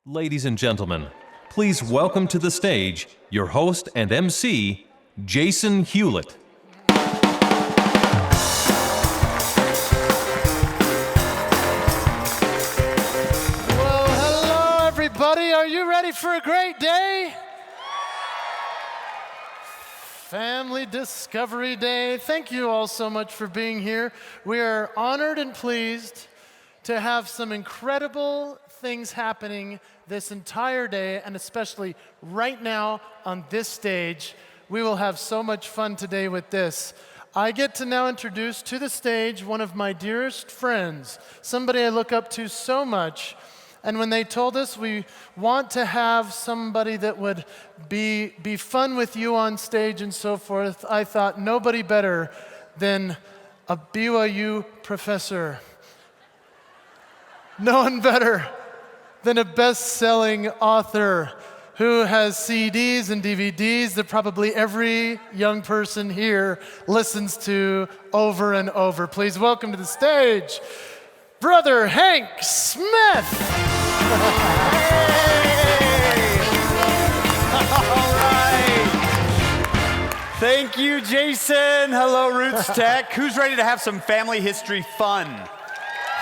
Ladies and gentlemen, please welcome to the stage your host and MC, Jason Hewlett. Well, hello, everybody. Are you ready for a great day? Family Discovery Day. Thank you all so much for being here. We are honored and pleased to have some incredible things happening this entire day, and especially right now on this stage. We will have so much fun today with this. I get to now introduce to the stage one of my dearest friends, somebody I look up to so much. And when they told us we want to have somebody that would be fun with you on stage and so forth, I thought nobody better than a BYU professor. No one better than a best-selling author who has CDs and DVDs that probably every young person here listens to over and over. Please welcome to the stage, Brother Hank Smith. Hey! All right. Thank you, Jason. Hello, Roots Tech. Who's ready to have some family history fun?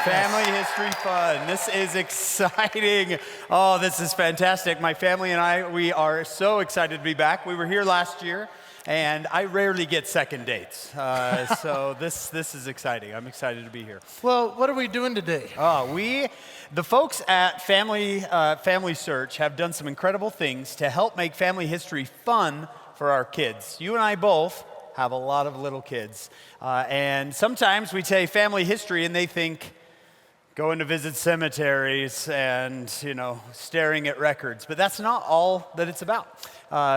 Family history fun. This is exciting. Oh, this is fantastic. My family and I, we are so excited to be back. We were here last year, and I rarely get second dates. So this is exciting. I'm excited to be here. Well, what are we doing today? The folks at Family Search have done some incredible things to help make family history fun for our kids. You and I both have a lot of little kids. And sometimes we say family history, and they think, going to visit cemeteries and, staring at records. But that's not all that it's about.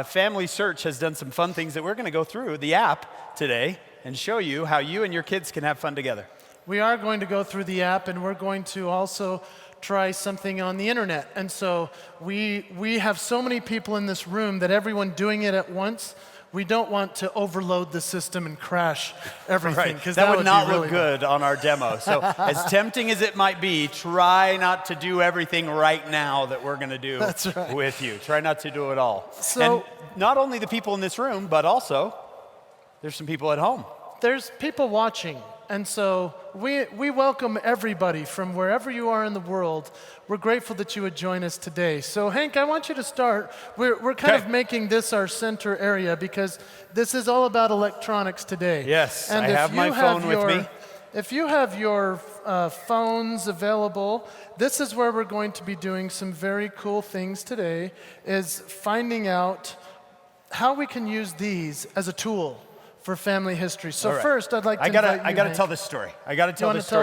Family Search has done some fun things that we're going to go through the app today and show you how you and your kids can have fun together. We are going to go through the app, and we're going to also try something on the internet. And so we have so many people in this room that everyone doing it at once, we don't want to overload the system and crash everything. Right. Because that would not really look good on our demo. So as tempting as it might be, try not to do everything right now that we're going to do with you. Try not to do it all. So, and not only the people in this room, but also there's some people at home. There's people watching. And so we welcome everybody from wherever you are in the world. We're grateful that you would join us today. So Hank, I want you to start. We're kind of making this our center area because this is all about electronics today. Yes, and I have my phone with me. If you have your phones available, this is where we're going to be doing some very cool things today, is finding out how we can use these as a tool for family history. So first, I'd like to invite you, I gotta tell this story.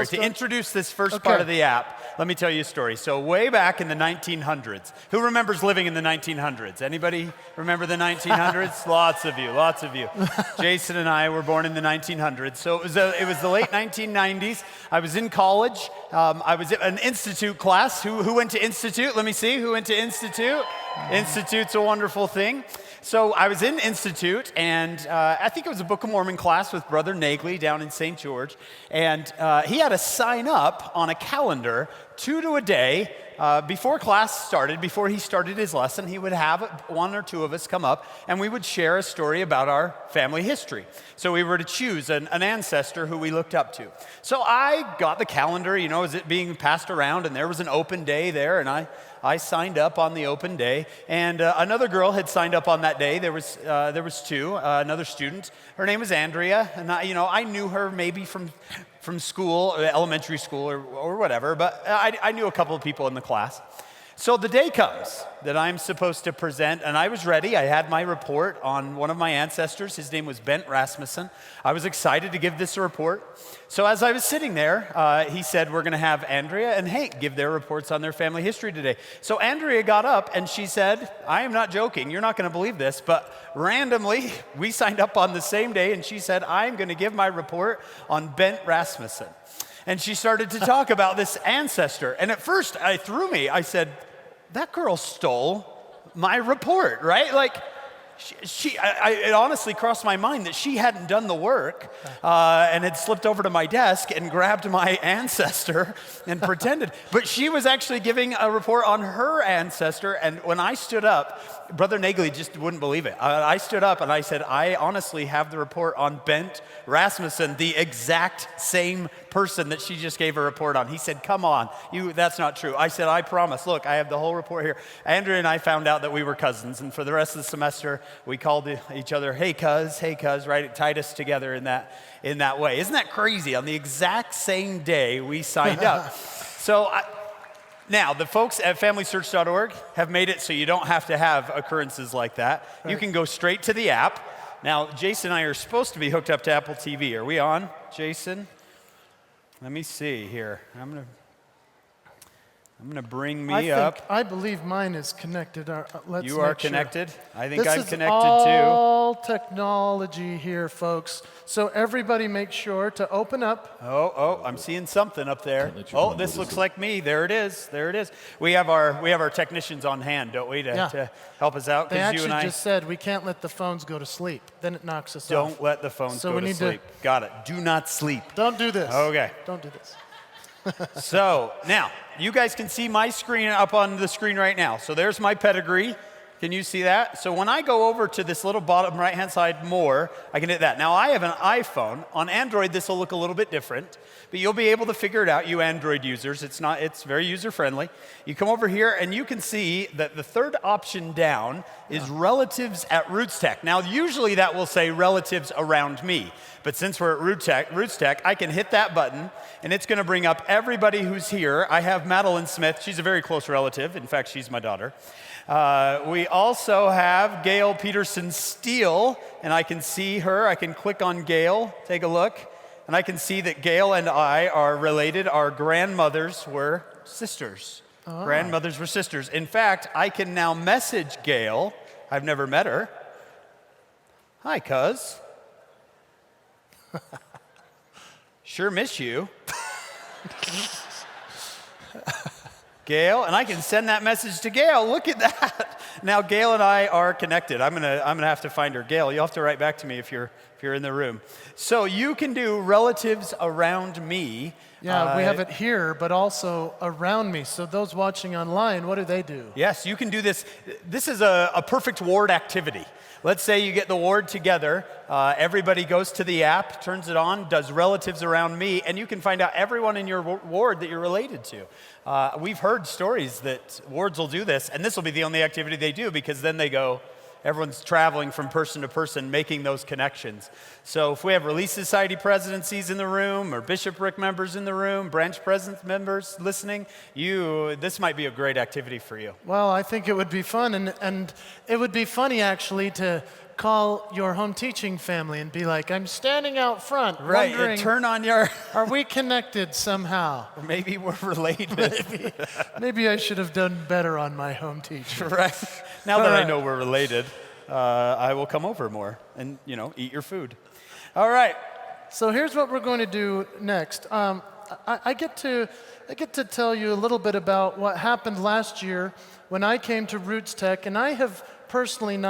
To introduce this first part of the app, let me tell you a story. So way back in the 1900s, who remembers living in the 1900s? Anybody remember the 1900s? Lots of you. Jason and I were born in the 1900s. So it was the late 1990s. I was in college. I was at an institute class. Who went to institute? Let me see. Who went to institute? Institute's a wonderful thing. So I was in Institute, and I think it was a Book of Mormon class with Brother Nagley down in St. George. And he had a sign up on a calendar, 2 to a day, before class started, before he started his lesson. He would have one or two of us come up, and we would share a story about our family history. So we were to choose an ancestor who we looked up to. So I got the calendar, as it being passed around, and there was an open day there, and I signed up on the open day, and another girl had signed up on that day. There was two, another student. Her name was Andrea, and I knew her maybe from school, elementary school or whatever, but I knew a couple of people in the class. So the day comes that I'm supposed to present, and I was ready. I had my report on one of my ancestors. His name was Bent Rasmussen. I was excited to give this report. So as I was sitting there, he said, we're going to have Andrea and Hank give their reports on their family history today. So Andrea got up, and she said, I am not joking. You're not going to believe this, but randomly, we signed up on the same day, and she said, I'm going to give my report on Bent Rasmussen. And she started to talk about this ancestor. And at first, I said, that girl stole my report, right? It honestly crossed my mind that she hadn't done the work and had slipped over to my desk and grabbed my ancestor and pretended. But she was actually giving a report on her ancestor. And when I stood up, Brother Nagley just wouldn't believe it. I stood up and I said, I honestly have the report on Bent Rasmussen, the exact same person that she just gave a report on. He said, come on, that's not true. I said, I promise. Look, I have the whole report here. Andrea and I found out that we were cousins. And for the rest of the semester, we called each other, hey, cuz, right? It tied us together in that way. Isn't that crazy? On the exact same day, we signed up. Now, the folks at FamilySearch.org have made it so you don't have to have occurrences like that. Right. You can go straight to the app. Now, Jason and I are supposed to be hooked up to Apple TV. Are we on, Jason? Let me see here. I'm gonna bring me up. I believe mine is connected. Let's you are connected? Sure. I think I'm connected too. This is all technology here, folks. So everybody make sure to open up. Oh, I'm seeing something up there. Oh, this looks like me. There it is. We have our technicians on hand, don't we, to help us out? They actually just said we can't let the phones go to sleep. Then it knocks us off. Don't let the phones go to sleep. Got it. Do not sleep. Don't do this. Okay. Don't do this. So now, you guys can see my screen up on the screen right now. So there's my pedigree. Can you see that? So when I go over to this little bottom right-hand side more, I can hit that. Now I have an iPhone. On Android, this will look a little bit different, but you'll be able to figure it out, you Android users. It's very user-friendly. You come over here and you can see that the third option down is relatives at Roots Tech. Now usually that will say relatives around me, but since we're at Roots Tech, I can hit that button and it's gonna bring up everybody who's here. I have Madeline Smith, she's a very close relative. In fact, she's my daughter. We also have Gail Peterson Steele, and I can see her. I can click on Gail, take a look, and I can see that Gail and I are related. Our grandmothers were sisters. Oh. Grandmothers were sisters. In fact, I can now message Gail. I've never met her. Hi, cuz. Sure miss you. Gail, and I can send that message to Gail. Look at that. Now Gail and I are connected. I'm gonna have to find her. Gail, you'll have to write back to me if you're in the room. So you can do relatives around me. Yeah, we have it here, but also around me. So those watching online, what do they do? Yes, you can do this. This is a perfect ward activity. Let's say you get the ward together. Everybody goes to the app, turns it on, does relatives around me, and you can find out everyone in your ward that you're related to. We've heard stories that wards will do this, and this will be the only activity they do because then they go, everyone's traveling from person to person, making those connections. So if we have Relief Society presidencies in the room or bishopric members in the room, branch president members listening, this might be a great activity for you. Well, I think it would be fun, and it would be funny actually to call your home teaching family and be like, I'm standing out front, wondering, turn on your... Are we connected somehow? Or maybe we're related. maybe I should have done better on my home teaching. Right. Now that I know we're related, I will come over more and, eat your food. All right. So here's what we're going to do next. I get to tell you a little bit about what happened last year when I came to Roots Tech, and I have personally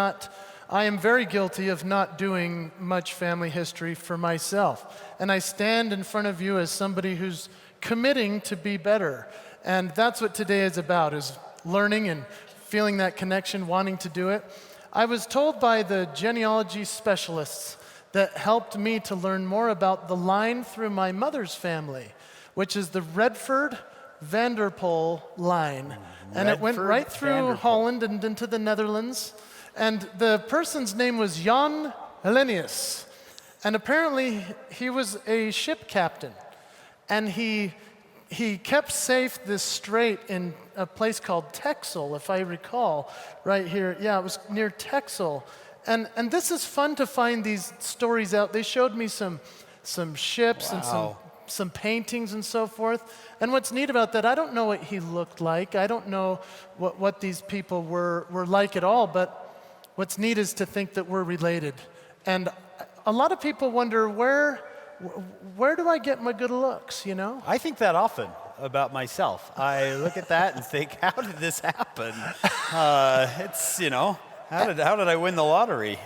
I am very guilty of not doing much family history for myself. And I stand in front of you as somebody who's committing to be better. And that's what today is about, is learning and feeling that connection, wanting to do it. I was told by the genealogy specialists that helped me to learn more about the line through my mother's family, which is the Redford Vanderpoel line. And it went right through Holland and into the Netherlands. And the person's name was Jan Hellenius. And apparently he was a ship captain. And he kept safe this strait in a place called Texel, if I recall, right here. Yeah, it was near Texel. And this is fun to find these stories out. They showed me some ships and some paintings and so forth. And what's neat about that, I don't know what he looked like. I don't know what these people were like at all, but what's neat is to think that we're related. And a lot of people wonder, where do I get my good looks, I think that often about myself. I look at that and think, how did this happen? It's, How did I win the lottery?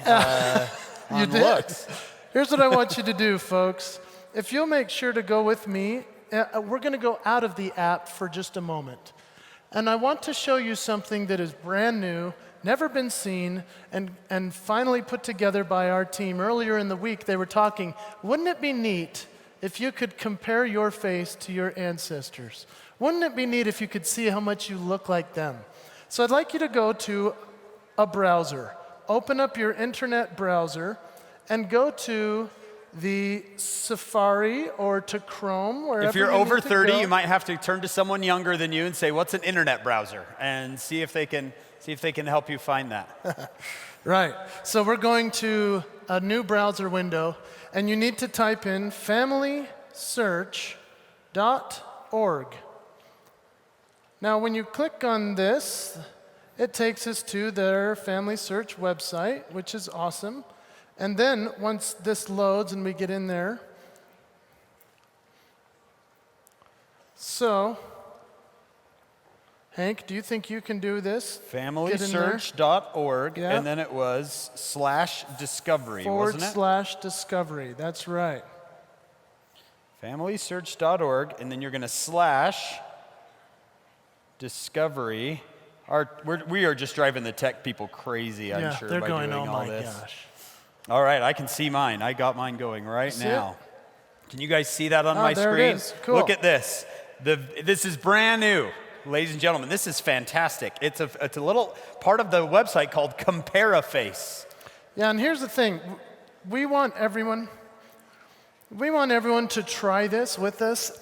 You did. Looks. Here's what I want you to do, folks. If you'll make sure to go with me, we're going to go out of the app for just a moment. And I want to show you something that is brand new, never been seen, and finally put together by our team. Earlier in the week, they were talking, wouldn't it be neat if you could compare your face to your ancestors? Wouldn't it be neat if you could see how much you look like them? So I'd like you to go to a browser. Open up your internet browser and go to the Safari or to Chrome, wherever If you're you over need to 30, go. you might have to turn to someone younger than you and say, "What's an internet browser?" and see if they can help you find that. Right. So we're going to a new browser window, and you need to type in familysearch.org. Now, when you click on this, it takes us to their Family Search website, which is awesome. And then once this loads and we get in there, so, Hank, do you think you can do this? FamilySearch.org, Yeah. and then it was /discovery, wasn't it? /discovery, that's right. FamilySearch.org, and then you're going to /discovery. We are just driving the tech people crazy, I'm sure, they're by going, doing oh all my this. gosh. All right, I can see mine. I got mine going right See now. Can you guys see that on Oh, my there it screen? is. Cool. Look at this. This is brand new, ladies and gentlemen. This is fantastic. It's a little part of the website called Compare-A-Face. Yeah, and here's the thing. We want everyone to try this with us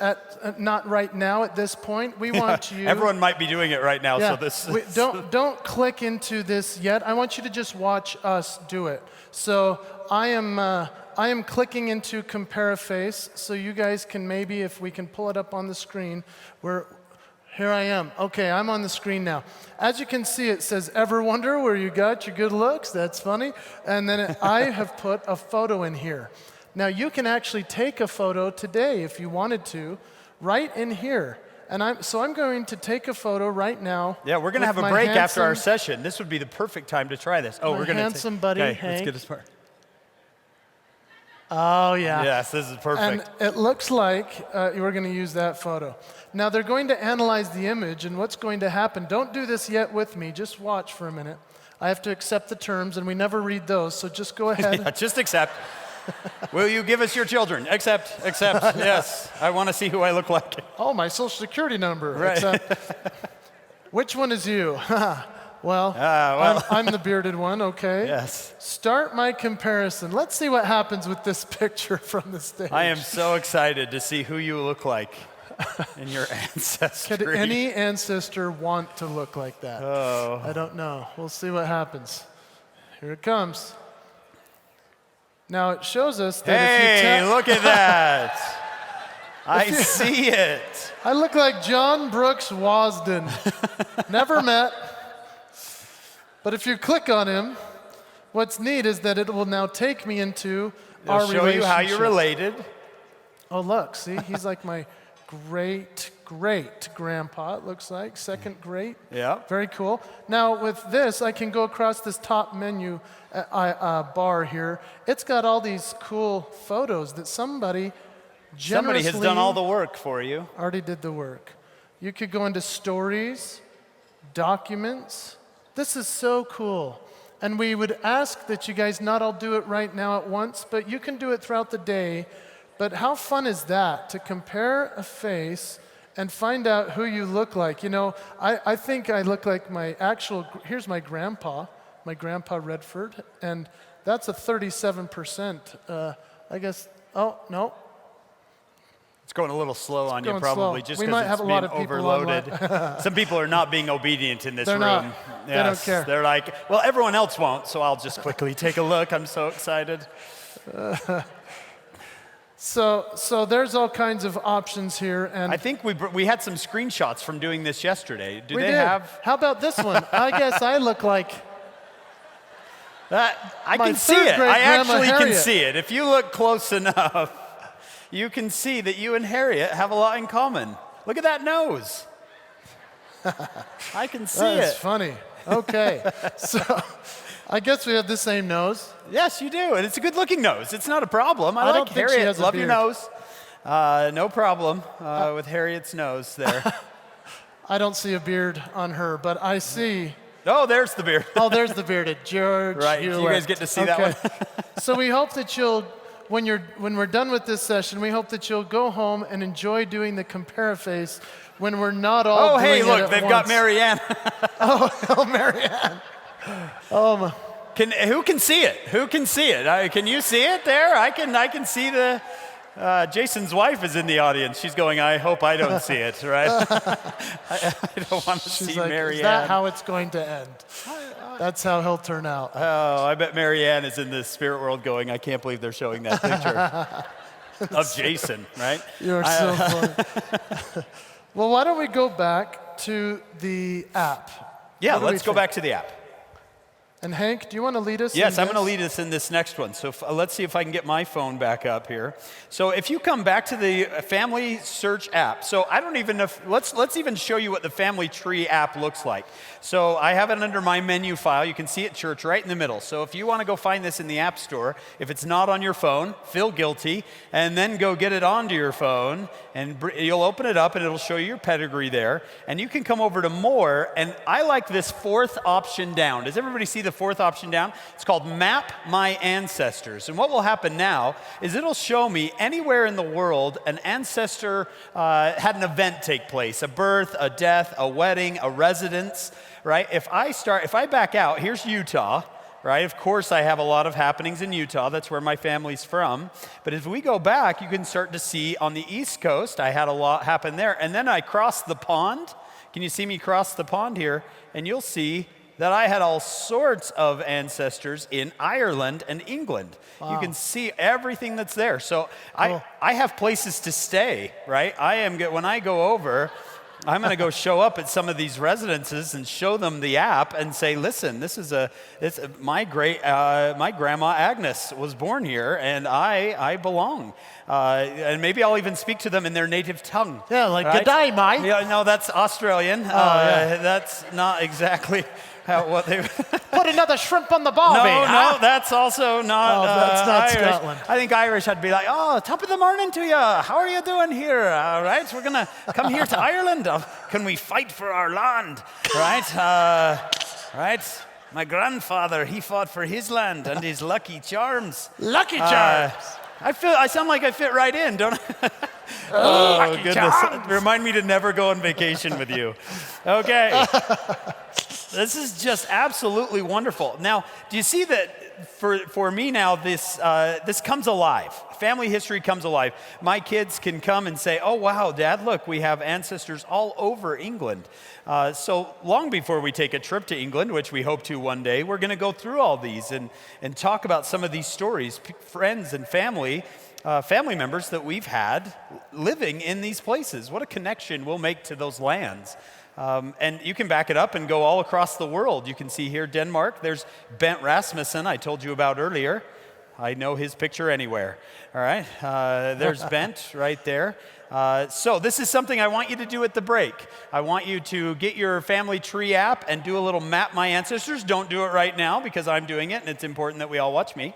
not right now at this point. We want you. Everyone might be doing it right now, Yeah, so this. don't click into this yet. I want you to just watch us do it. So I am clicking into Compare-A-Face, so you guys can maybe, if we can pull it up on the screen, here I am. Okay, I'm on the screen now. As you can see, it says, "Ever wonder where you got your good looks?" That's funny. And then I have put a photo in here. Now, you can actually take a photo today if you wanted to, right in here. And I'm going to take a photo right now. Yeah, we're going to have a break after our session. This would be the perfect time to try this. Oh, we're going to handsome buddy, okay, Hank. let's get a smart. Oh, yeah. Yes, this is perfect. And it looks like we're going to use that photo. Now, they're going to analyze the image, and what's going to happen, don't do this yet with me. Just watch for a minute. I have to accept the terms, and we never read those, so just go ahead. Yeah, just accept. Will you give us your children? Accept. Yes, I want to see who I look like. Oh, my social security number. Right. Which one is you? Well, I'm the bearded one, okay. Yes. Start my comparison. Let's see what happens with this picture from the stage. I am so excited to see who you look like in your ancestry. Could any ancestor want to look like that? Oh. I don't know. We'll see what happens. Here it comes. Now, it shows us that if you Hey, look at that. I see it. I look like John Brooks Wasden. Never met. But if you click on him, what's neat is that it will now take me into our It'll show relationship. you how you're related. Oh, look, see? He's like my great-great-grandpa, it looks like. Second great. Yeah. Very cool. Now, with this, I can go across this top menu bar here. It's got all these cool photos that somebody generously has done all the work for you. already did the work. You could go into stories, documents. This is so cool. And we would ask that you guys not all do it right now at once, but you can do it throughout the day. But how fun is that, to compare a face and find out who you look like? You know, I think I look like here's my grandpa Redford, and that's a 37%. I guess, oh, no. It's going a little slow on you, going probably, slow. just We might because have it's a lot being of people overloaded. Some people are not being obedient in this They're room. not. They don't care. They're like, well, everyone else won't, so I'll just quickly take a look. I'm so excited. So there's all kinds of options here, and I think we had some screenshots from doing this yesterday. Do we they did. have How about this one? I guess I look like that? I My can see third it. great I grandma actually can Harriet. see it. If you look close enough, you can see that you and Harriet have a lot in common. Look at that nose. I can see That's it. funny. Okay, I guess we have the same nose. Yes, you do, and it's a good-looking nose. It's not a problem. I don't like think she Harriet. has a Love your beard. nose. No problem with Harriet's nose there. I don't see a beard on her, but I see. Oh, there's the beard. Oh, there's the bearded George Right, you Hewlett. guys get to see that one. So we hope that when we're done with this session, we hope that you'll go home and enjoy doing the compare-face when we're not all Oh, doing hey, it look, at they've once. got Marianne. Oh, Marianne. Oh, my. Who can see it? Who can see it? Can you see it there? I can see the. Jason's wife is in the audience. She's going, I hope I don't see it, right? I don't want to She's see like, Marianne. is that how it's going to end? That's how he'll turn out. Oh, I bet Marianne is in the spirit world going, I can't believe they're showing that picture of Jason, right? You're so funny. Well, why don't we go back to the app? Yeah, What do we let's go think? back to the app. And Hank, do you want to lead us? Yes, in I'm going to this? lead us in this next one. So let's see if I can get my phone back up here. So if you come back to the Family Search app, so I don't even know if, let's even show you what the Family Tree app looks like. So I have it under my menu file. You can see it, church, right in the middle. So if you want to go find this in the App Store, if it's not on your phone, feel guilty, and then go get it onto your phone, and you'll open it up, and it'll show you your pedigree there. And you can come over to More, and I like this fourth option down. Does everybody see the fourth option down? It's called Map My Ancestors. And what will happen now is it'll show me anywhere in the world an ancestor had an event take place, a birth, a death, a wedding, a residence, right? If I back out, here's Utah, right? Of course, I have a lot of happenings in Utah. That's where my family's from. But if we go back, you can start to see on the East Coast, I had a lot happen there. And then I crossed the pond. Can you see me cross the pond here? And you'll see that I had all sorts of ancestors in Ireland and England. Wow. You can see everything that's there. So cool. I have places to stay, right? When I go over, I'm going to go show up at some of these residences and show them the app and say, listen, my grandma Agnes was born here and I belong. And maybe I'll even speak to them in their native tongue. Yeah, like, right? good day, mate. Yeah, no, that's Australian. Yeah. That's not exactly what they... Put another shrimp on the barbie. No, that's also not that's not Irish. Scotland. I think Irish had to be like, oh, top of the morning to you. How are you doing here? All right, we're going to come here to Ireland. Can we fight for our land? Right? Right? My grandfather, he fought for his land and his Lucky Charms. Lucky Charms. I sound like I fit right in, don't I? Lucky goodness. Charms. Remind me to never go on vacation with you. Okay. This is just absolutely wonderful. Now, do you see that for me now, this comes alive. Family history comes alive. My kids can come and say, oh, wow, Dad, look, we have ancestors all over England. So long before we take a trip to England, which we hope to one day, we're going to go through all these and talk about some of these stories, friends and family members that we've had living in these places. What a connection we'll make to those lands. And you can back it up and go all across the world. You can see here Denmark. There's Bent Rasmussen I told you about earlier. I know his picture anywhere. All right. There's Bent right there. So this is something I want you to do at the break. I want you to get your Family Tree app and do a little Map My Ancestors. Don't do it right now because I'm doing it and it's important that we all watch me.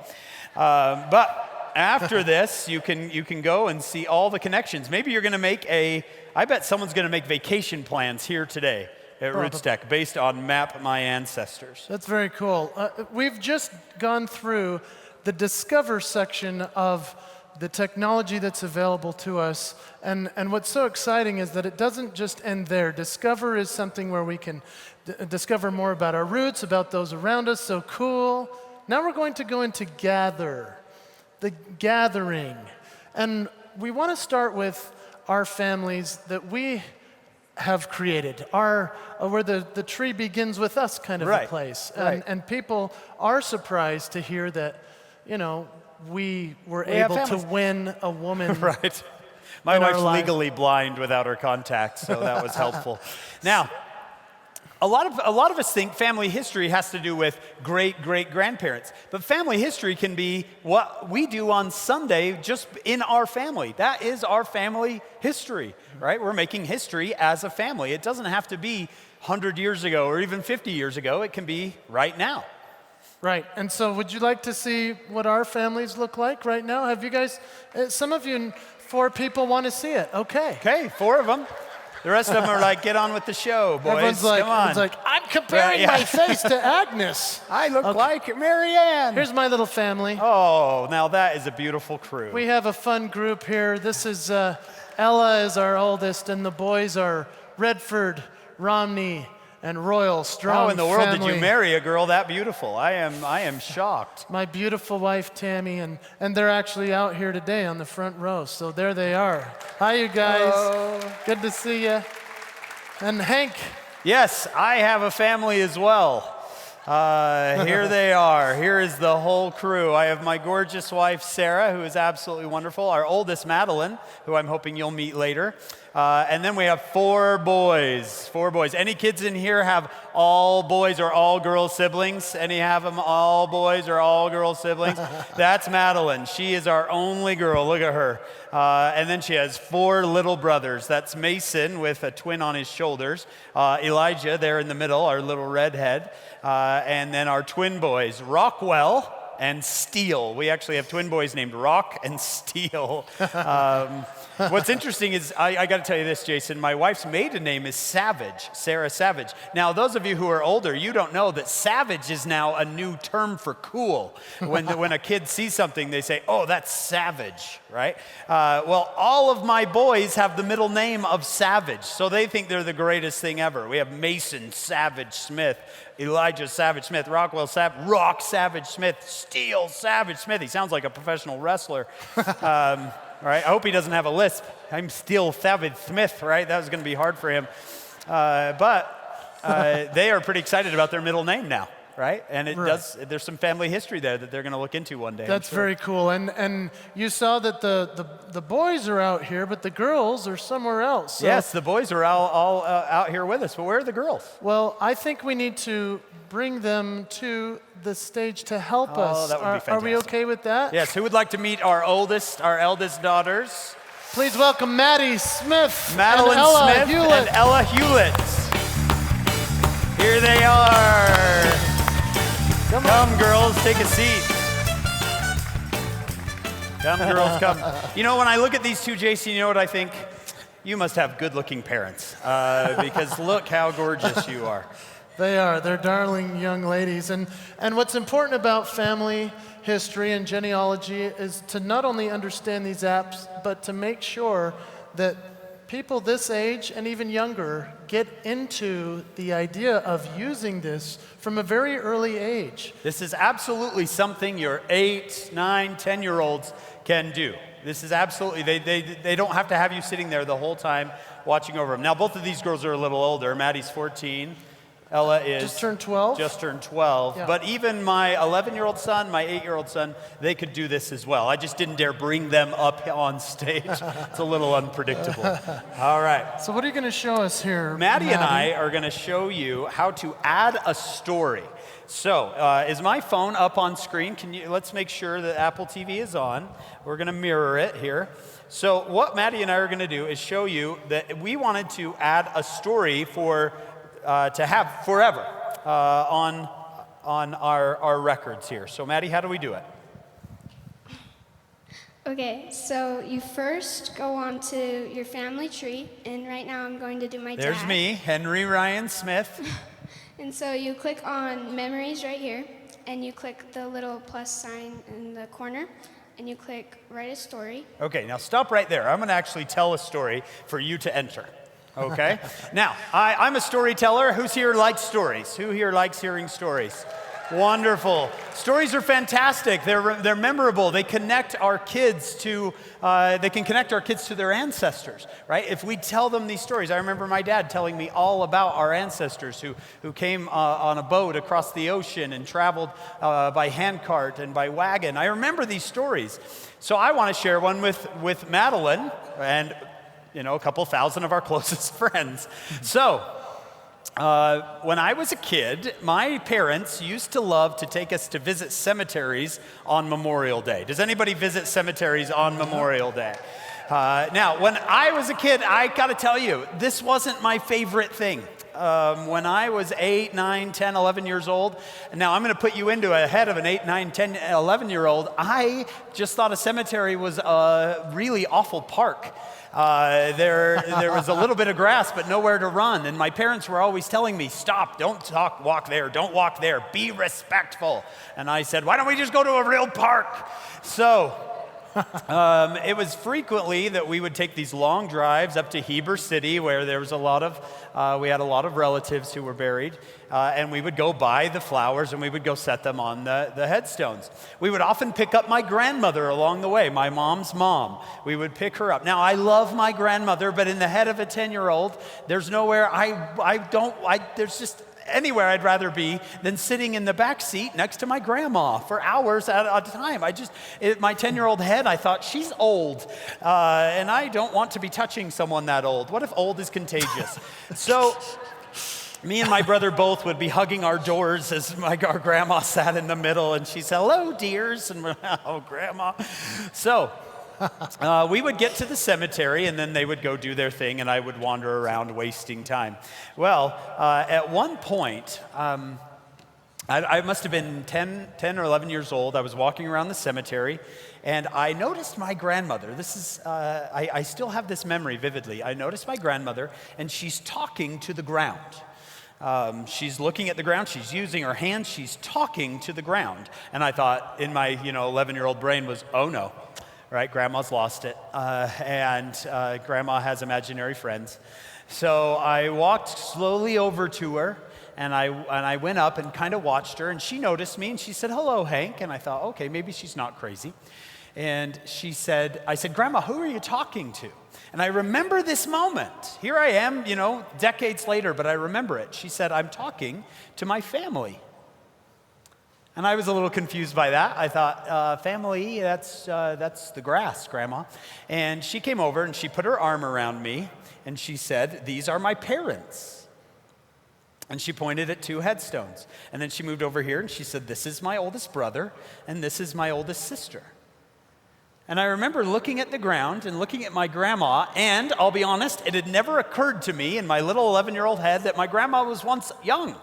But after this, you can go and see all the connections. Maybe you're going to I bet someone's going to make vacation plans here today at Roots Tech based on Map My Ancestors. That's very cool. We've just gone through the Discover section of the technology that's available to us. And what's so exciting is that it doesn't just end there. Discover is something where we can discover more about our roots, about those around us. So cool. Now we're going to go into Gather, the gathering. And we want to start with our families that we have created, where the tree begins with us kind of a place. And people are surprised to hear that, we were able to win a woman. Right. My wife's legally blind without her contacts, so that was helpful. Now, a lot of us think family history has to do with great-great-grandparents, but family history can be what we do on Sunday just in our family. That is our family history, right? We're making history as a family. It doesn't have to be 100 years ago or even 50 years ago. It can be right now. Right. And so would you like to see what our families look like right now? Have you guys, some of you, 4 people want to see it. Okay. Okay, 4 of them. The rest of them are like, get on with the show, boys. Everyone's like, Come on. I'm comparing my face to Agnes. I look like Marianne. Here's my little family. Oh, now that is a beautiful crew. We have a fun group here. This is Ella is our oldest, and the boys are Redford, Romney, and Royal. Strong How in the world family. did you marry a girl that beautiful? I am shocked. My beautiful wife, Tammy, and they're actually out here today on the front row. So there they are. Hi, you guys. Hello. Good to see you. And Hank. Yes, I have a family as well. Here they are. Here is the whole crew. I have my gorgeous wife, Sarah, who is absolutely wonderful. Our oldest, Madeline, who I'm hoping you'll meet later. And then we have 4 boys. 4 boys. Any kids in here have all boys or all girl siblings? Any have them all boys or all girl siblings? That's Madeline. She is our only girl. Look at her. And then she has 4 little brothers. That's Mason with a twin on his shoulders. Elijah there in the middle, our little redhead. And then our twin boys, Rockwell and Steele. We actually have twin boys named Rock and Steele. What's interesting is, I got to tell you this, Jason, my wife's maiden name is Savage, Sarah Savage. Now, those of you who are older, you don't know that savage is now a new term for cool. When a kid sees something, they say, oh, that's savage, right? Well, all of my boys have the middle name of Savage, so they think they're the greatest thing ever. We have Mason Savage Smith, Elijah Savage Smith, Rockwell Rock Savage Smith, Steele Savage Smith. He sounds like a professional wrestler. All right, I hope he doesn't have a lisp. I'm Steele Savage Smith, right? That was going to be hard for him. But they are pretty excited about their middle name now, right? And there's some family history there that they're going to look into one day. That's very cool. And you saw that the boys are out here, but the girls are somewhere else. So. Yes, the boys are all out here with us, but where are the girls? Well, I think we need to bring them to the stage to help us. That would be fantastic. Are we okay with that? Yes, who would like to meet our eldest daughters? Please welcome Maddie Smith, Madeline and Ella Smith Hewlett. and Ella Hewlett. Here they are. Come, girls, take a seat. Come, girls, come. You know, when I look at these two, Jason, you know what I think? You must have good-looking parents, because look how gorgeous you are. They are. They're darling young ladies. And what's important about family history and genealogy is to not only understand these apps, but to make sure that people this age and even younger get into the idea of using this from a very early age. This is absolutely something your 8, 9, 10-year-olds can do. This is absolutely, they don't have to have you sitting there the whole time watching over them. Now, both of these girls are a little older. Maddie's 14. Ella is just turned 12. Just turned 12. Yeah. But even my 11-year-old son, my 8-year-old son, they could do this as well. I just didn't dare bring them up on stage. It's a little unpredictable. All right. So what are you going to show us here, Maddie and I are going to show you how to add a story. So, is my phone up on screen? Let's make sure that Apple TV is on. We're going to mirror it here. So, what Maddie and I are going to do is show you that we wanted to add a story to have forever on our records here. So, Maddie, how do we do it? Okay, so you first go on to your family tree, and right now I'm going to do my dad. There's me, Henry Ryan Smith. And so you click on Memories right here, and you click the little plus sign in the corner, and you click Write a Story. Okay, now stop right there. I'm going to actually tell a story for you to enter. Okay? Now, I'm a storyteller. Who's here likes stories? Who here likes hearing stories? Wonderful. Stories are fantastic. They're memorable. They connect our kids to their ancestors, right? If we tell them these stories, I remember my dad telling me all about our ancestors who came on a boat across the ocean and traveled by handcart and by wagon. I remember these stories. So I want to share one with Madeline and a couple thousand of our closest friends. So, when I was a kid, my parents used to love to take us to visit cemeteries on Memorial Day. Does anybody visit cemeteries on Memorial Day? Now, when I was a kid, I got to tell you, this wasn't my favorite thing. when I was 8, 9, 10, 11 years old. Now, I'm going to put you into a head of an 8, 9, 10, 11-year-old. I just thought a cemetery was a really awful park. There was a little bit of grass, but nowhere to run. And my parents were always telling me, stop, don't walk there, don't walk there, be respectful. And I said, why don't we just go to a real park? So it was frequently that we would take these long drives up to Heber City, where there was we had a lot of relatives who were buried, and we would go buy the flowers and we would go set them on the headstones. We would often pick up my grandmother along the way, my mom's mom. We would pick her up. Now, I love my grandmother, but in the head of a 10-year-old, there's nowhere there's just anywhere I'd rather be than sitting in the back seat next to my grandma for hours at a time. My 10-year-old head, I thought, she's old, and I don't want to be touching someone that old. What if old is contagious? So me and my brother both would be hugging our doors as our grandma sat in the middle, and she said, hello, dears, and we're, oh, grandma. So we would get to the cemetery, and then they would go do their thing, and I would wander around wasting time. Well, at one point, I must have been 10 or 11 years old. I was walking around the cemetery, and I noticed my grandmother. I still have this memory vividly. I noticed my grandmother, and she's talking to the ground. She's looking at the ground. She's using her hands. She's talking to the ground. And I thought, in my 11-year-old brain was, oh no. Right, grandma's lost it, and grandma has imaginary friends. So I walked slowly over to her, and I went up and kind of watched her, and she noticed me, and she said, hello, Hank, and I thought, okay, maybe she's not crazy. And I said, Grandma, who are you talking to? And I remember this moment. Here I am, decades later, but I remember it. She said, I'm talking to my family. And I was a little confused by that. I thought, family, that's the grass, Grandma. And she came over and she put her arm around me and she said, these are my parents. And she pointed at 2 headstones. And then she moved over here and she said, this is my oldest brother and this is my oldest sister. And I remember looking at the ground and looking at my grandma, and I'll be honest, it had never occurred to me in my little 11-year-old head that my grandma was once young.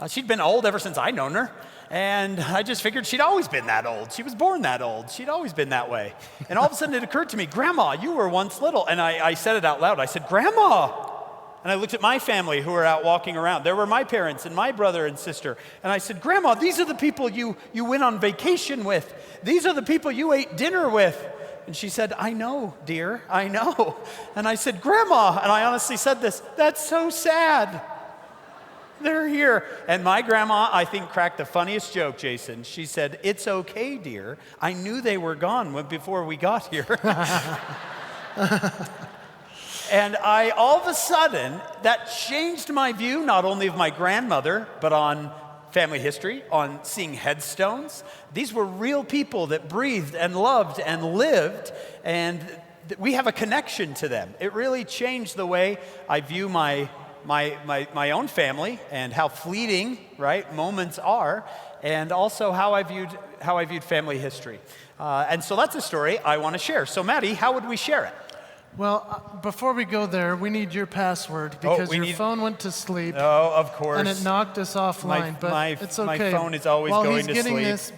She'd been old ever since I'd known her. And I just figured she'd always been that old. She was born that old. She'd always been that way. And all of a sudden it occurred to me, Grandma, you were once little. And I said it out loud. I said, Grandma. And I looked at my family who were out walking around. There were my parents and my brother and sister. And I said, Grandma, these are the people you went on vacation with. These are the people you ate dinner with. And she said, I know, dear, I know. And I said, Grandma, and I honestly said this, that's so sad. They're here. And my grandma, I think, cracked the funniest joke, Jason. She said, it's okay, dear. I knew they were gone before we got here. And all of a sudden, that changed my view, not only of my grandmother, but on family history, on seeing headstones. These were real people that breathed and loved and lived, and we have a connection to them. It really changed the way I view my own family and how fleeting, right, moments are, and also how I viewed family history. And so that's a story I want to share. So Maddie, how would we share it? Well, before we go there, we need your password because your phone went to sleep. Oh, of course. And it knocked us offline, but it's okay. My phone is always going to sleep. While he's getting this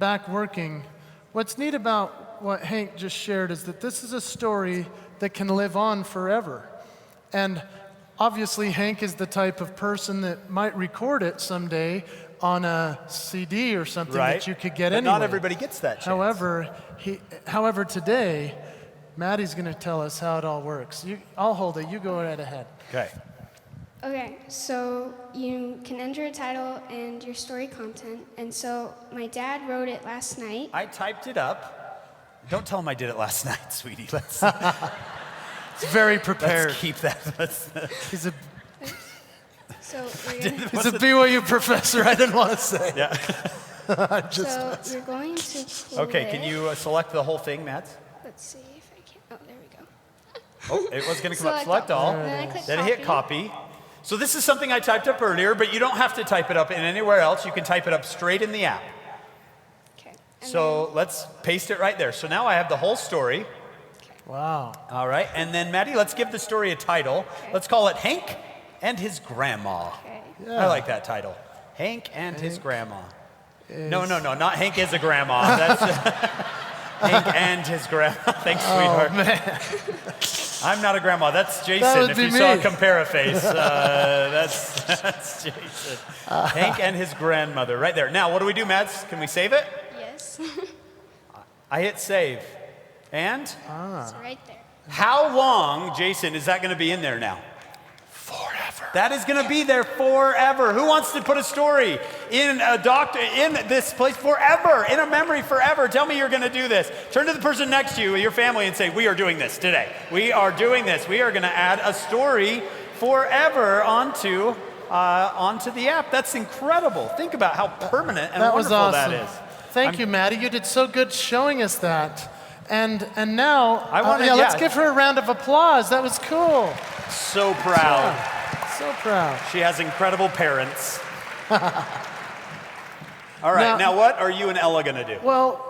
back working, what's neat about what Hank just shared is that this is a story that can live on forever. And obviously, Hank is the type of person that might record it someday on a CD or something that you could get anyway. Not everybody gets that chance. However, today, Maddie's going to tell us how it all works. I'll hold it. You go right ahead. Okay, so you can enter a title and your story content. And so my dad wrote it last night. I typed it up. Don't tell him I did it last night, sweetie. He's very prepared. Let's keep that. He's a BYU professor. I didn't want to say. Yeah. So you're going to click. Okay, can you select the whole thing, Matt? Let's see if I can. Oh, there we go. Oh, it was going to come up. Select all. Then hit copy. So this is something I typed up earlier, but you don't have to type it up in anywhere else. You can type it up straight in the app. Okay. So let's paste it right there. So now I have the whole story. Wow. All right. And then, Maddie, let's give the story a title. Okay. Let's call it Hank and his grandma. Okay. I like that title. Hank and his grandma. No, not Hank is a grandma. That's Hank and his grandma. Thanks, sweetheart. Man. I'm not a grandma. That's Jason. That would If be you me. saw a compare-a-face, that's Jason. Hank and his grandmother, right there. Now, what do we do, Mads? Can we save it? Yes. I hit save. And It's right there. how long, Jason, is that going to be in there now? Forever. That is going to be there forever. Who wants to put a story in this place forever, in a memory forever? Tell me you're going to do this. Turn to the person next to you, your family, and say, we are doing this today. We are doing this. We are going to add a story forever onto the app. That's incredible. Think about how permanent and That was wonderful awesome. that is. Thank you, Maddie. You did so good showing us that. And now, let's give her a round of applause. That was cool. So proud. So proud. She has incredible parents. All right, now what are you and Ella going to do? Well,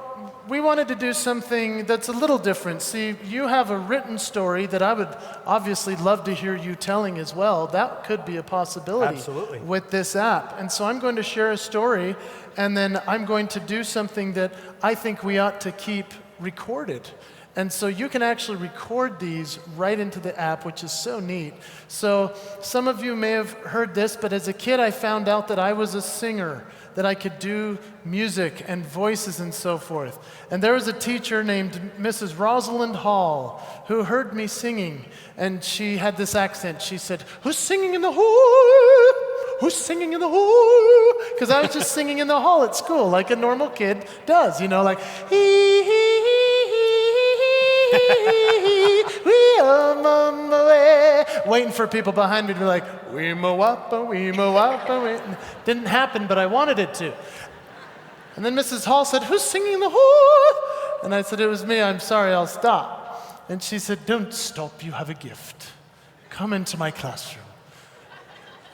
we wanted to do something that's a little different. See, you have a written story that I would obviously love to hear you telling as well. That could be a possibility Absolutely. with this app. And so I'm going to share a story, and then I'm going to do something that I think we ought to keep recorded. And so you can actually record these right into the app, which is so neat. So some of you may have heard this, but as a kid I found out that I was a singer, that I could do music and voices and so forth. And there was a teacher named Mrs. Rosalind Hall who heard me singing, and she had this accent. She said, "Who's singing in the hall? Who's singing in the hall?" Because I was just singing in the hall at school like a normal kid does, like hee hee hee. Waiting for people behind me to be like, weema wappa, weema wappa. Didn't happen, but I wanted it to. And then Mrs. Hall said, "Who's singing the hall?" And I said, "It was me. I'm sorry, I'll stop." And she said, "Don't stop, you have a gift. Come into my classroom."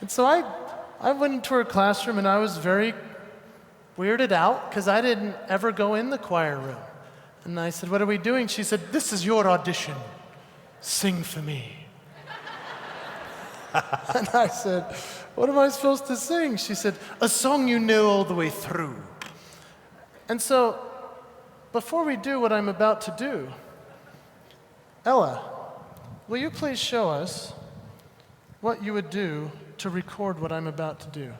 And so I went into her classroom, and I was very weirded out because I didn't ever go in the choir room. And I said, "What are we doing?" She said, "This is your audition. Sing for me." And I said, "What am I supposed to sing?" She said, "A song you know all the way through." And so, before we do what I'm about to do, Ella, will you please show us what you would do to record what I'm about to do?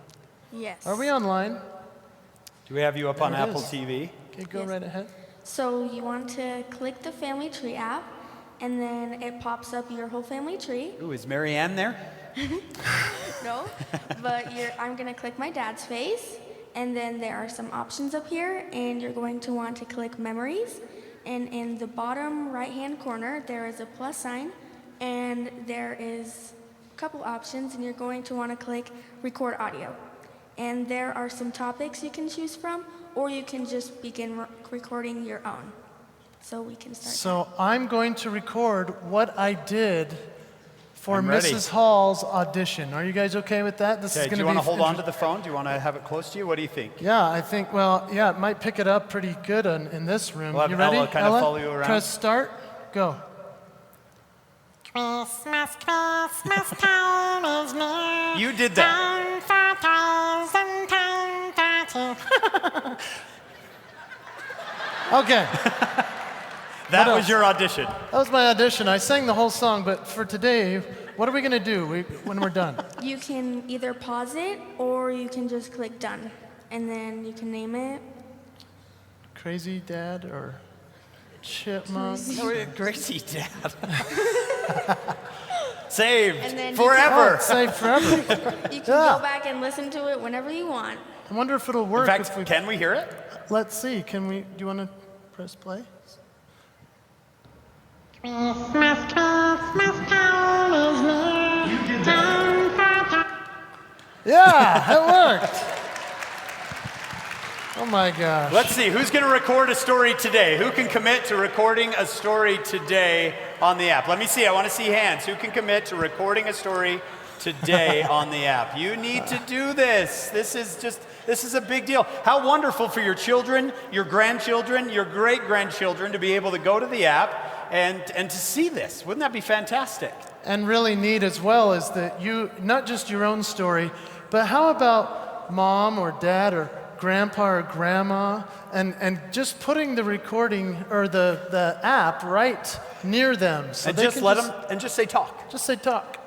Yes. Are we online? Do we have you up on There it Apple is. TV? Okay, go Yes. right ahead. So you want to click the family tree app, and then it pops up your whole family tree. Ooh, is Marianne there? No, but I'm going to click my dad's face, and then there are some options up here, and you're going to want to click memories. And in the bottom right-hand corner, there is a plus sign, and there is a couple options, and you're going to want to click record audio. And there are some topics you can choose from, or you can just begin recording your own. So we can start. So I'm going to record what I did for I'm ready. Mrs. Hall's audition. Are you guys okay with that? This is Okay, going do to you be want to hold on to inter- the phone? Do you want to have it close to you? What do you think? Yeah, I think, it might pick it up pretty good in this room. We'll have You ready, Ella kind of follow you around. Press start, go. Christmas, Christmas time is near. You did that. Time for toys and time for Okay, That What was else? your audition. that was my audition. I sang the whole song, but for today, what are we going to do when we're done? You can either pause it, or you can just click done. And then you can name it. Crazy Dad or Chipmunk? Gracie Dad. Saved And then you forever. Say forever. You can Yeah. go back and listen to it whenever you want. I wonder if it'll In work fact, if we... can we hear it? Let's see, do you want to press play? Christmas, Christmas time is near. Time for toys. Yeah, it worked. Oh my gosh. Let's see, who's going to record a story today? Who can commit to recording a story today on the app? Let me see, I want to see hands. Who can commit to recording a story today on the app? You need to do this. This is a big deal. How wonderful for your children, your grandchildren, your great-grandchildren to be able to go to the app and to see this. Wouldn't that be fantastic? and really neat as well is that you, not just your own story, but how about mom or dad or grandpa or grandma, and just putting the recording or the app right near them. So and they just can let them, and just say talk. Just say talk.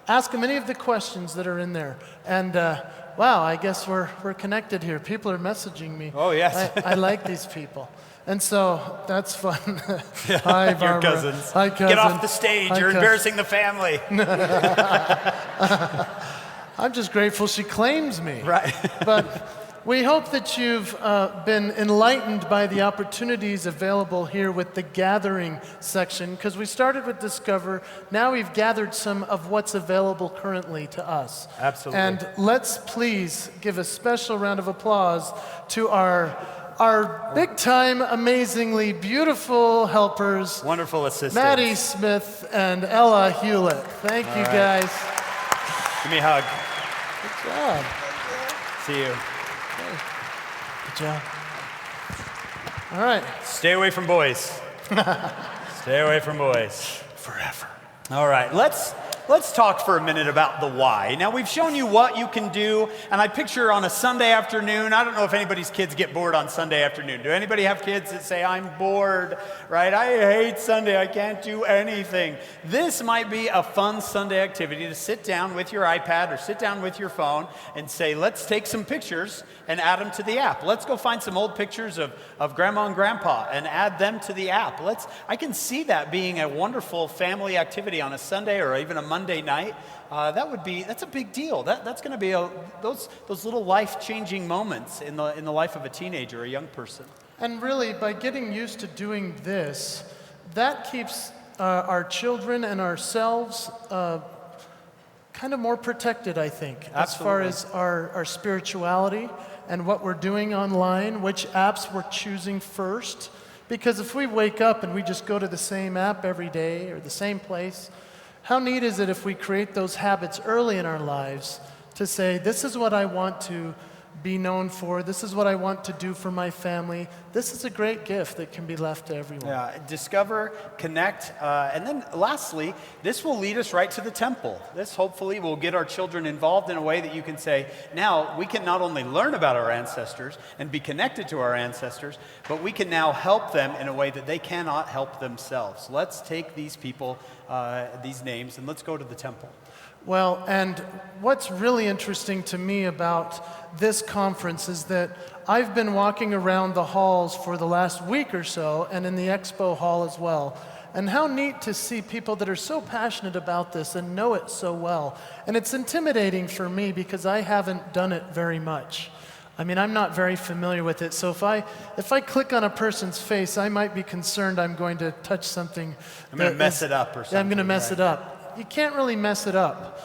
Ask them any of the questions that are in there. And wow, I guess we're connected here. People are messaging me. Oh, yes. I like these people. And so that's fun. Hi, Barbara. Your cousins. Hi, cousin. Get off the stage. Hi, You're cousin. embarrassing the family. I'm just grateful she claims me. Right. But we hope that you've been enlightened by the opportunities available here with the gathering section, because we started with Discover. Now we've gathered some of what's available currently to us. Absolutely. And let's please give a special round of applause to our big time, amazingly beautiful helpers. Wonderful assistants. Maddie Smith and Ella Hewlett. Thank you, guys. Give me a hug. Good job. See you. Good job. All right. Stay away from boys. Stay away from boys. Forever. All right, let's talk for a minute about the why. Now, we've shown you what you can do, and I picture on a Sunday afternoon, I don't know if anybody's kids get bored on Sunday afternoon. Do anybody have kids that say, I'm bored, right? I hate Sunday, I can't do anything. This might be a fun Sunday activity to sit down with your iPad or sit down with your phone and say, let's take some pictures and add them to the app. Let's go find some old pictures of Grandma and Grandpa and add them to the app. I can see that being a wonderful family activity on a Sunday or even a Monday night. That's a big deal. That's going to be those little life-changing moments in the life of a teenager or a young person. And really, by getting used to doing this, that keeps our children and ourselves kind of more protected, I think, as far as our spirituality and what we're doing online, which apps we're choosing first. Because if we wake up and we just go to the same app every day or the same place, how neat is it if we create those habits early in our lives to say, this is what I want to be known for, this is what I want to do for my family. This is a great gift that can be left to everyone. Yeah, discover, connect, and then lastly, this will lead us right to the temple. This hopefully will get our children involved in a way that you can say, now we can not only learn about our ancestors and be connected to our ancestors, but we can now help them in a way that they cannot help themselves. Let's take these people, these names, and let's go to the temple. Well, and what's really interesting to me about this conference is that I've been walking around the halls for the last week or so, and in the expo hall as well. And how neat to see people that are so passionate about this and know it so well. And it's intimidating for me because I haven't done it very much. I mean, I'm not very familiar with it. So if I click on a person's face, I might be concerned I'm going to touch something. I'm going to mess it up or something. I'm going to mess it up. You can't really mess it up.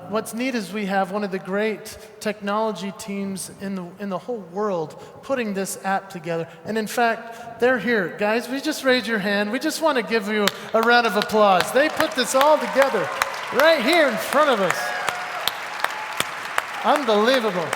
What's neat is we have one of the great technology teams in the whole world putting this app together. And in fact, they're here. Guys, we just raise your hand. We just want to give you a round of applause. They put this all together right here in front of us. Unbelievable.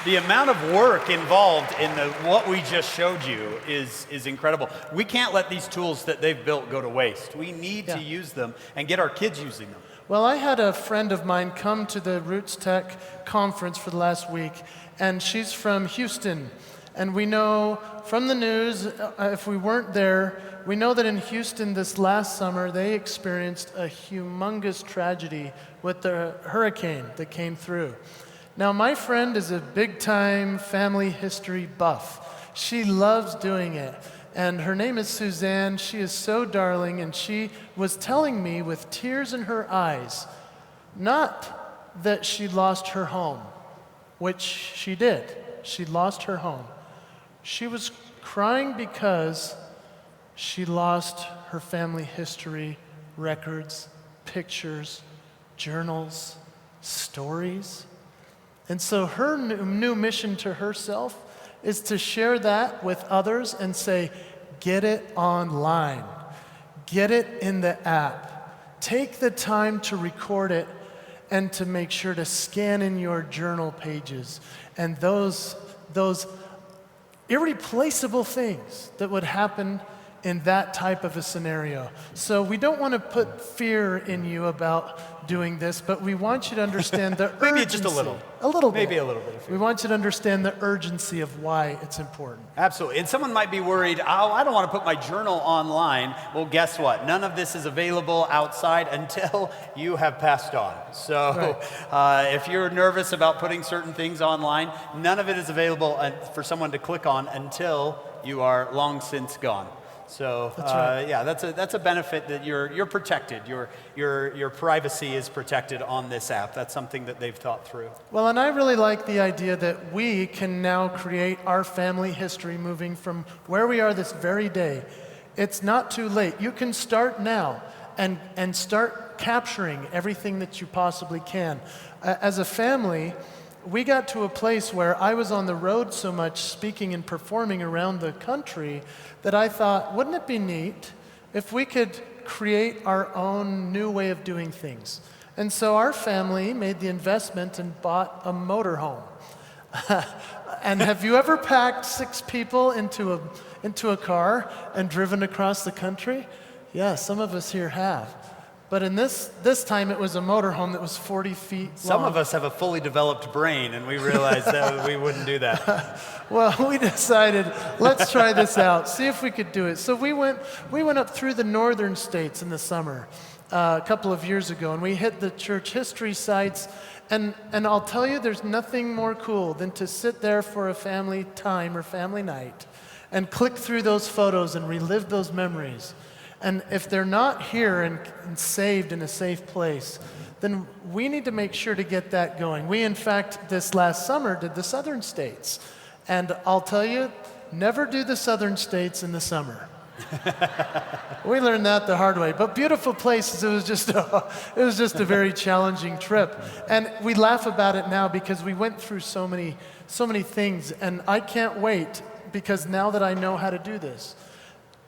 The amount of work involved in what we just showed you is incredible. We can't let these tools that they've built go to waste. We need to use them and get our kids using them. Well, I had a friend of mine come to the Roots Tech conference for the last week, and she's from Houston. And we know from the news, if we weren't there, we know that in Houston this last summer, they experienced a humongous tragedy with the hurricane that came through. Now, my friend is a big-time family history buff. She loves doing it. And her name is Suzanne. She is so darling, and she was telling me with tears in her eyes, not that she lost her home, which she did. She lost her home. She was crying because she lost her family history, records, pictures, journals, stories. And so her new mission to herself is to share that with others and say, get it online. Get it in the app. Take the time to record it and to make sure to scan in your journal pages. And those irreplaceable things that would happen in that type of a scenario. So we don't want to put fear in you about doing this, but we want you to understand the urgency. Maybe just a little. A little bit. Maybe a little bit of fear. We want you to understand the urgency of why it's important. Absolutely. And someone might be worried, oh, I don't want to put my journal online. Well, guess what? None of this is available outside until you have passed on. So if you're nervous about putting certain things online, none of it is available for someone to click on until you are long since gone. So yeah, that's a benefit that you're protected. Your privacy is protected on this app. That's something that they've thought through. Well, and I really like the idea that we can now create our family history moving from where we are this very day. It's not too late. You can start now and start capturing everything that you possibly can. As a family, we got to a place where I was on the road so much speaking and performing around the country that I thought, wouldn't it be neat if we could create our own new way of doing things? And so our family made the investment and bought a motorhome. And have you ever packed 6 people into a car and driven across the country? Yeah, some of us here have. But in this time, it was a motorhome that was 40 feet long. Some of us have a fully developed brain, and we realized that we wouldn't do that. Well, we decided, let's try this out, see if we could do it. So we went up through the northern states in the summer a couple of years ago, and we hit the church history sites. And I'll tell you, there's nothing more cool than to sit there for a family time or family night and click through those photos and relive those memories. And if they're not here and saved in a safe place, then we need to make sure to get that going. We, in fact, this last summer did the southern states. And I'll tell you, never do the southern states in the summer. We learned that the hard way. But beautiful places, it was just a very challenging trip. And we laugh about it now because we went through so many things. And I can't wait, because now that I know how to do this,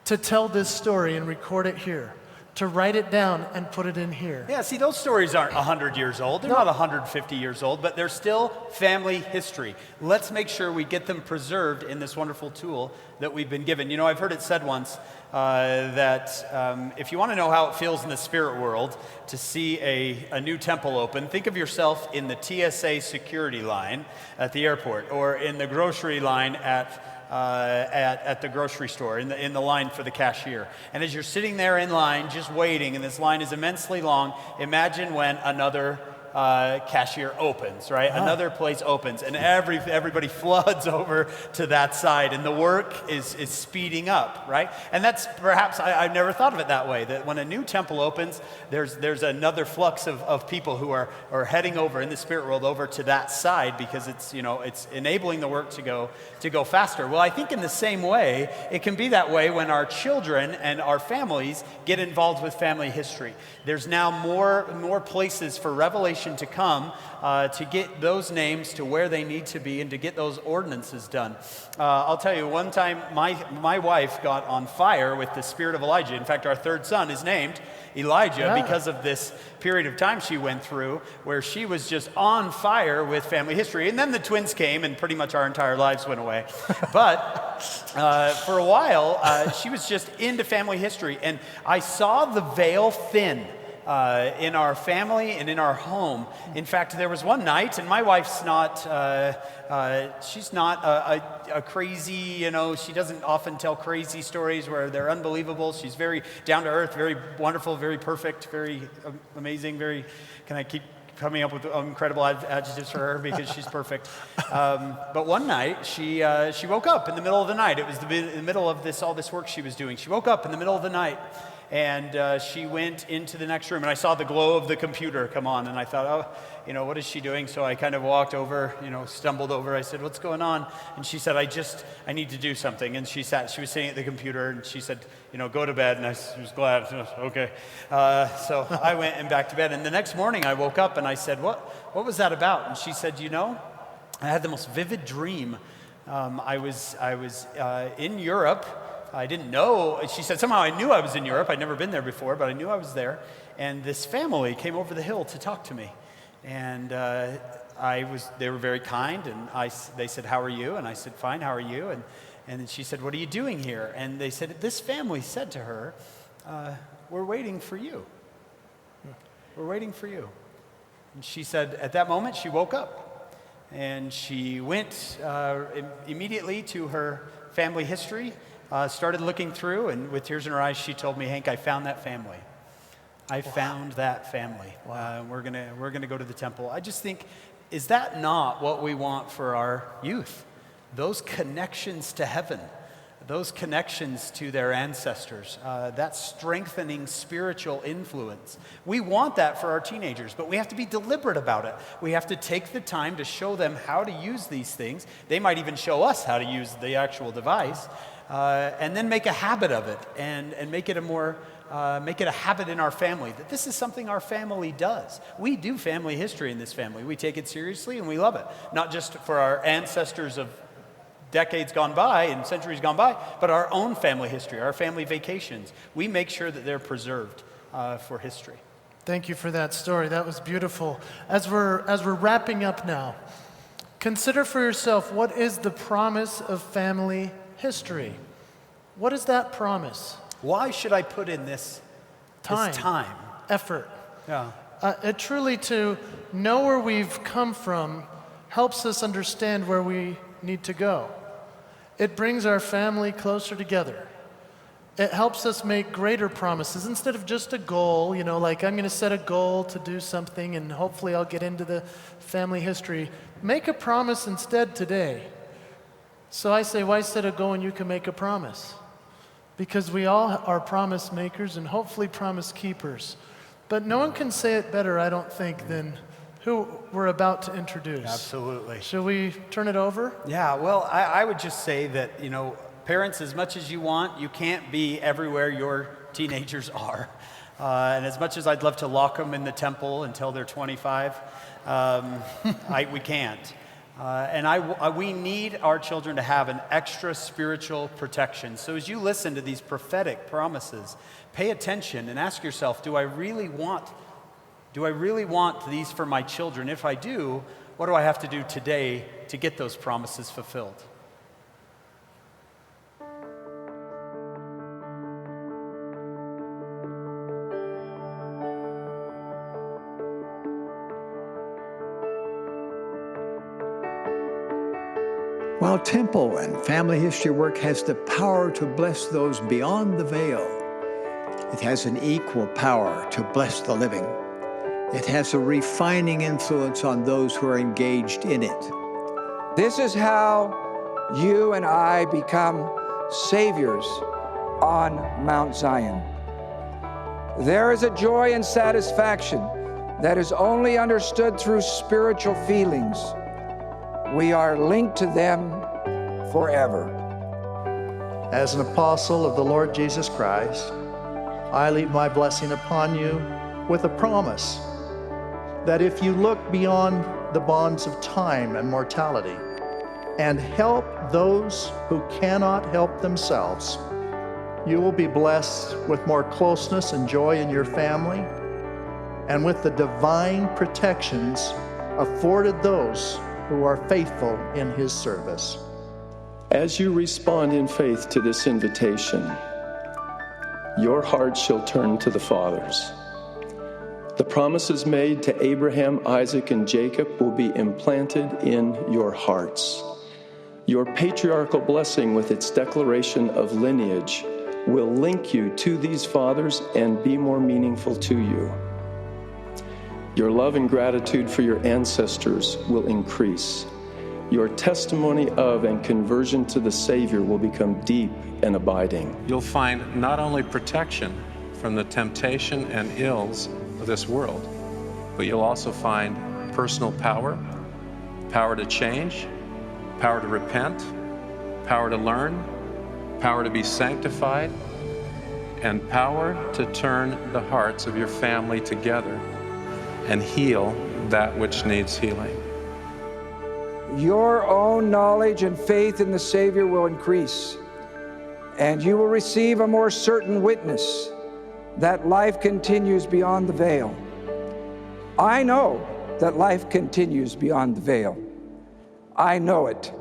to tell this story and record it here, to write it down and put it in here. Yeah, see, those stories aren't 100 years old. They're not 150 years old, but they're still family history. Let's make sure we get them preserved in this wonderful tool that we've been given. You know, I've heard it said once that if you want to know how it feels in the spirit world to see a new temple open, think of yourself in the TSA security line at the airport, or in the grocery line at the grocery store, in the line for the cashier. And as you're sitting there in line, just waiting, and this line is immensely long, imagine when another cashier opens, right? Another place opens, and everybody floods over to that side, and the work is speeding up, right? And that's perhaps, I've never thought of it that way, that when a new temple opens, there's another flux of people who are heading over in the spirit world over to that side, because it's enabling the work to go faster. Well, I think in the same way, it can be that way when our children and our families get involved with family history. There's now more places for revelation to come to get those names to where they need to be and to get those ordinances done. I'll tell you, one time my wife got on fire with the spirit of Elijah. In fact, our third son is named Elijah because of this period of time she went through where she was just on fire with family history. And then the twins came and pretty much our entire lives went away. But for a while, she was just into family history. And I saw the veil thin in our family and in our home. In fact, there was one night, and my wife's not, she's not a crazy, she doesn't often tell crazy stories where they're unbelievable. She's very down to earth, very wonderful, very perfect, very amazing, can I keep coming up with incredible adjectives for her because she's perfect. But one night, she woke up in the middle of the night. It was in the middle of all this work she was doing. She woke up in the middle of the night, and she went into the next room, and I saw the glow of the computer come on, and I thought, what is she doing? So I kind of walked over, stumbled over. I said, what's going on? And she said, I need to do something. And she was sitting at the computer, and she said, go to bed. And I was glad. Okay. So I went and back to bed. And the next morning I woke up and I said, what was that about? And she said, I had the most vivid dream. I was in Europe. I didn't know. She said, somehow I knew I was in Europe. I'd never been there before, but I knew I was there. And this family came over the hill to talk to me. And they were very kind. And they said, how are you? And I said, fine, how are you? And then she said, what are you doing here? And they said, this family said to her, we're waiting for you. We're waiting for you. And she said, at that moment, she woke up. And she went immediately to her family history, started looking through, and with tears in her eyes, she told me, Hank, I found that family. I found that family. We're gonna go to the temple. I just think, is that not what we want for our youth? Those connections to heaven, those connections to their ancestors, that strengthening spiritual influence. We want that for our teenagers, but we have to be deliberate about it. We have to take the time to show them how to use these things. They might even show us how to use the actual device, and then make a habit of it and make it a habit in our family, that this is something our family does. We do family history in this family. We take it seriously and we love it. Not just for our ancestors of decades gone by and centuries gone by, but our own family history, our family vacations. We make sure that they're preserved for history. Thank you for that story. That was beautiful. As we're wrapping up now, consider for yourself, what is the promise of family history? What is that promise? Why should I put in this time? Effort. Yeah. Truly to know where we've come from helps us understand where we need to go. It brings our family closer together. It helps us make greater promises instead of just a goal, like I'm going to set a goal to do something and hopefully I'll get into the family history. Make a promise instead today. So I say, why set a goal when you can make a promise? Because we all are promise makers and hopefully promise keepers. But no one can say it better, I don't think, than who we're about to introduce. Absolutely. Shall we turn it over? Yeah, well, I would just say that, parents, as much as you want, you can't be everywhere your teenagers are. And as much as I'd love to lock them in the temple until they're 25, we can't. We need our children to have an extra spiritual protection. So as you listen to these prophetic promises, pay attention and ask yourself, do I really want these for my children? If I do, what do I have to do today to get those promises fulfilled? While temple and family history work has the power to bless those beyond the veil, it has an equal power to bless the living. It has a refining influence on those who are engaged in it. This is how you and I become saviors on Mount Zion. There is a joy and satisfaction that is only understood through spiritual feelings. We are linked to them forever. As an apostle of the Lord Jesus Christ, I leave my blessing upon you with a promise that if you look beyond the bonds of time and mortality and help those who cannot help themselves, you will be blessed with more closeness and joy in your family and with the divine protections afforded those who are faithful in His service. As you respond in faith to this invitation, your heart shall turn to the fathers. The promises made to Abraham, Isaac, and Jacob will be implanted in your hearts. Your patriarchal blessing with its declaration of lineage will link you to these fathers and be more meaningful to you. Your love and gratitude for your ancestors will increase. Your testimony of and conversion to the Savior will become deep and abiding. You'll find not only protection from the temptation and ills of this world, but you'll also find personal power, power to change, power to repent, power to learn, power to be sanctified, and power to turn the hearts of your family together and heal that which needs healing. Your own knowledge and faith in the Savior will increase, and you will receive a more certain witness that life continues beyond the veil. I know that life continues beyond the veil. I know it.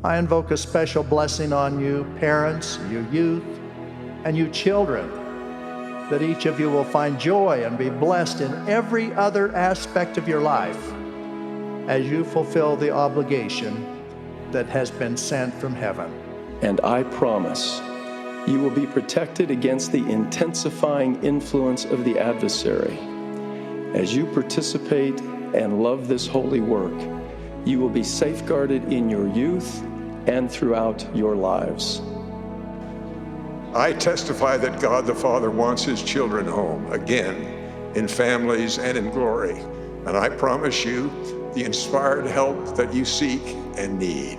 I invoke a special blessing on you, parents, you youth, and you children, that each of you will find joy and be blessed in every other aspect of your life as you fulfill the obligation that has been sent from heaven. And I promise you will be protected against the intensifying influence of the adversary. As you participate and love this holy work, you will be safeguarded in your youth and throughout your lives. I testify that God the Father wants his children home, again, in families and in glory. And I promise you the inspired help that you seek and need.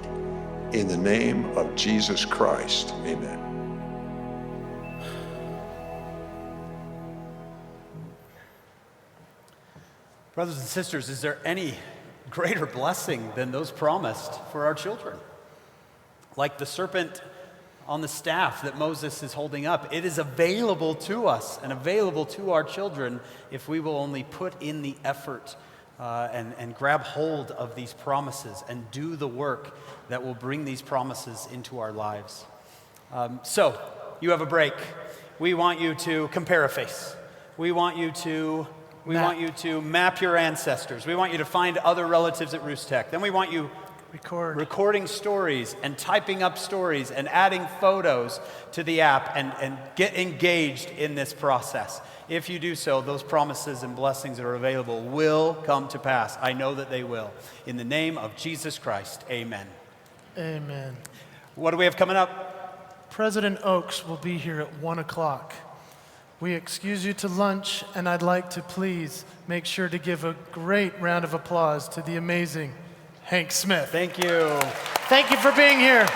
In the name of Jesus Christ, amen. Brothers and sisters, is there any greater blessing than those promised for our children? Like the serpent on the staff that Moses is holding up, it is available to us and available to our children if we will only put in the effort and grab hold of these promises and do the work that will bring these promises into our lives. So, you have a break. We want you to compare a face. We want you to map your ancestors. We want you to find other relatives at Roost Tech. Then we want you recording stories and typing up stories and adding photos to the app and get engaged in this process. If you do so, those promises and blessings that are available will come to pass. I know that they will. In the name of Jesus Christ, amen. Amen. What do we have coming up? President Oaks will be here at 1 o'clock. We excuse you to lunch, and I'd like to please make sure to give a great round of applause to the amazing Hank Smith. Thank you. Thank you for being here.